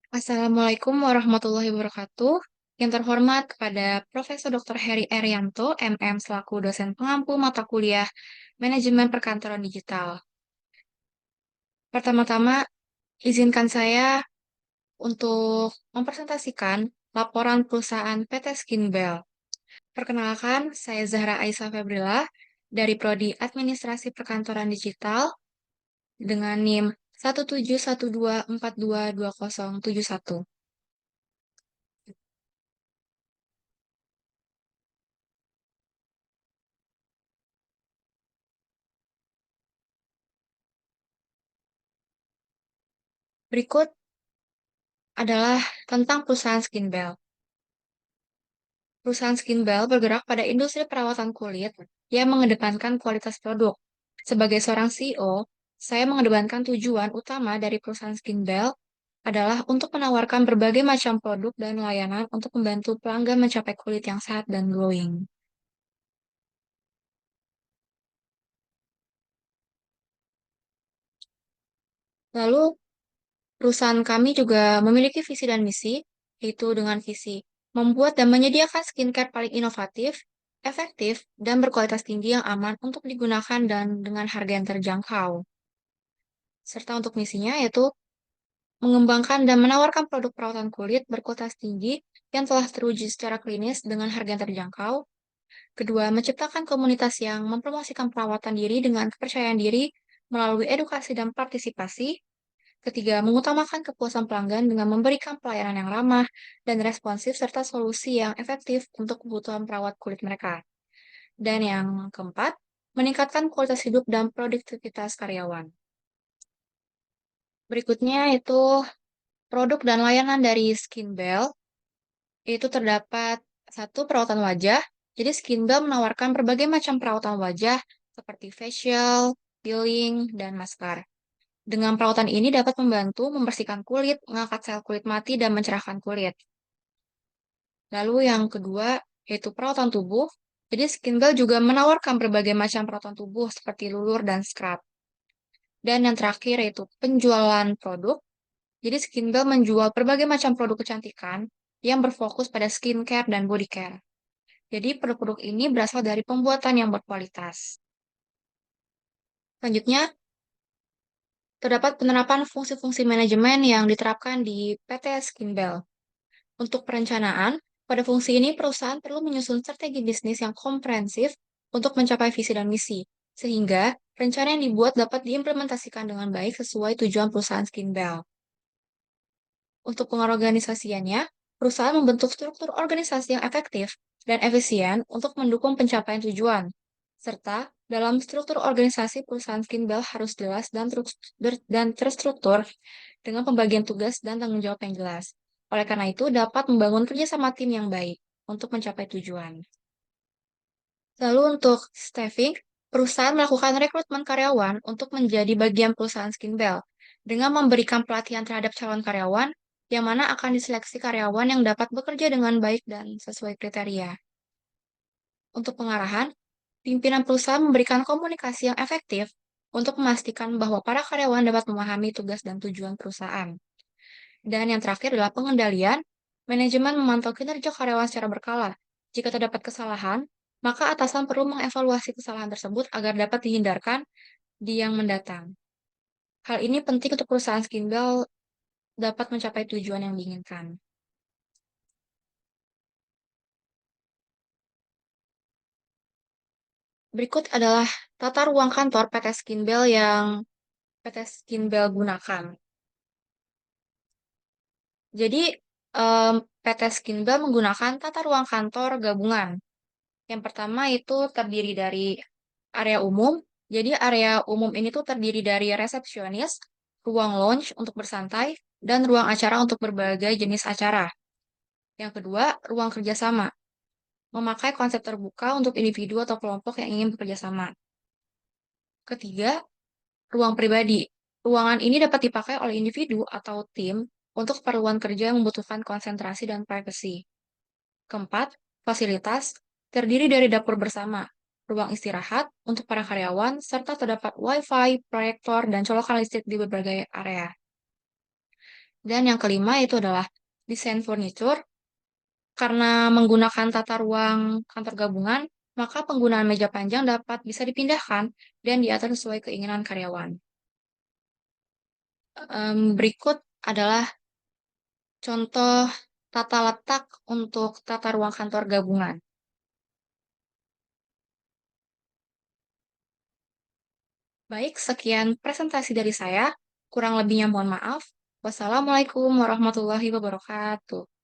Assalamualaikum warahmatullahi wabarakatuh. Yang terhormat kepada Profesor Dr. Heri Erianto, MM, selaku dosen pengampu mata kuliah Manajemen Perkantoran Digital. Pertama-tama, izinkan saya untuk mempresentasikan laporan perusahaan PT Skinbel. Perkenalkan, saya Zahra Aisyah Febrila dari Prodi Administrasi Perkantoran Digital dengan NIM 17124222071. Berikut adalah tentang perusahaan Skinbel. Perusahaan Skinbel bergerak pada industri perawatan kulit yang mengedepankan kualitas produk. Sebagai seorang CEO, saya mengedepankan tujuan utama dari perusahaan Skinbel adalah untuk menawarkan berbagai macam produk dan layanan untuk membantu pelanggan mencapai kulit yang sehat dan glowing. Lalu, perusahaan kami juga memiliki visi dan misi, yaitu dengan visi membuat dan menyediakan skincare paling inovatif, efektif, dan berkualitas tinggi yang aman untuk digunakan dan dengan harga yang terjangkau. Serta untuk misinya yaitu mengembangkan dan menawarkan produk perawatan kulit berkualitas tinggi yang telah teruji secara klinis dengan harga yang terjangkau. Kedua, menciptakan komunitas yang mempromosikan perawatan diri dengan kepercayaan diri melalui edukasi dan partisipasi. Ketiga, mengutamakan kepuasan pelanggan dengan memberikan pelayanan yang ramah dan responsif serta solusi yang efektif untuk kebutuhan perawat kulit mereka. Dan yang keempat, meningkatkan kualitas hidup dan produktivitas karyawan. Berikutnya itu produk dan layanan dari Skinbel. Itu terdapat satu perawatan wajah. Jadi Skinbel menawarkan berbagai macam perawatan wajah seperti facial, peeling, dan maskar. Dengan perawatan ini dapat membantu membersihkan kulit, mengangkat sel kulit mati, dan mencerahkan kulit. Lalu yang kedua, yaitu perawatan tubuh. Jadi Skinbel juga menawarkan berbagai macam perawatan tubuh seperti lulur dan scrub. Dan yang terakhir yaitu penjualan produk. Jadi Skinbel menjual berbagai macam produk kecantikan yang berfokus pada skincare dan body care. Jadi produk-produk ini berasal dari pembuatan yang berkualitas. Selanjutnya, terdapat penerapan fungsi-fungsi manajemen yang diterapkan di PT Skinbel. Untuk perencanaan, pada fungsi ini perusahaan perlu menyusun strategi bisnis yang komprehensif untuk mencapai visi dan misi, sehingga rencana yang dibuat dapat diimplementasikan dengan baik sesuai tujuan perusahaan Skinbel. Untuk pengorganisasiannya, perusahaan membentuk struktur organisasi yang efektif dan efisien untuk mendukung pencapaian tujuan, serta dalam struktur organisasi perusahaan Skinbel harus jelas dan terstruktur dengan pembagian tugas dan tanggung jawab yang jelas. Oleh karena itu, dapat membangun kerjasama tim yang baik untuk mencapai tujuan. Lalu untuk staffing, perusahaan melakukan rekrutmen karyawan untuk menjadi bagian perusahaan Skinbel dengan memberikan pelatihan terhadap calon karyawan yang mana akan diseleksi karyawan yang dapat bekerja dengan baik dan sesuai kriteria. Untuk pengarahan, pimpinan perusahaan memberikan komunikasi yang efektif untuk memastikan bahwa para karyawan dapat memahami tugas dan tujuan perusahaan. Dan yang terakhir adalah pengendalian. Manajemen memantau kinerja karyawan secara berkala. Jika terdapat kesalahan, maka atasan perlu mengevaluasi kesalahan tersebut agar dapat dihindarkan di yang mendatang. Hal ini penting untuk perusahaan Skinbel dapat mencapai tujuan yang diinginkan. Berikut adalah tata ruang kantor PT Skinbel yang PT Skinbel gunakan. Jadi, PT Skinbel menggunakan tata ruang kantor gabungan. Yang pertama itu terdiri dari area umum. Jadi area umum ini tuh terdiri dari resepsionis, ruang lounge untuk bersantai, dan ruang acara untuk berbagai jenis acara. Yang kedua, ruang kerjasama. Memakai konsep terbuka untuk individu atau kelompok yang ingin bekerja sama. Ketiga, ruang pribadi. Ruangan ini dapat dipakai oleh individu atau tim untuk keperluan kerja yang membutuhkan konsentrasi dan privasi. Keempat, fasilitas terdiri dari dapur bersama, ruang istirahat untuk para karyawan, serta terdapat WiFi, proyektor, dan colokan listrik di berbagai area. Dan yang kelima itu adalah desain furniture. Karena menggunakan tata ruang kantor gabungan, maka penggunaan meja panjang dapat bisa dipindahkan dan diatur sesuai keinginan karyawan. Berikut adalah contoh tata letak untuk tata ruang kantor gabungan. Baik, sekian presentasi dari saya. Kurang lebihnya mohon maaf. Wassalamualaikum warahmatullahi wabarakatuh.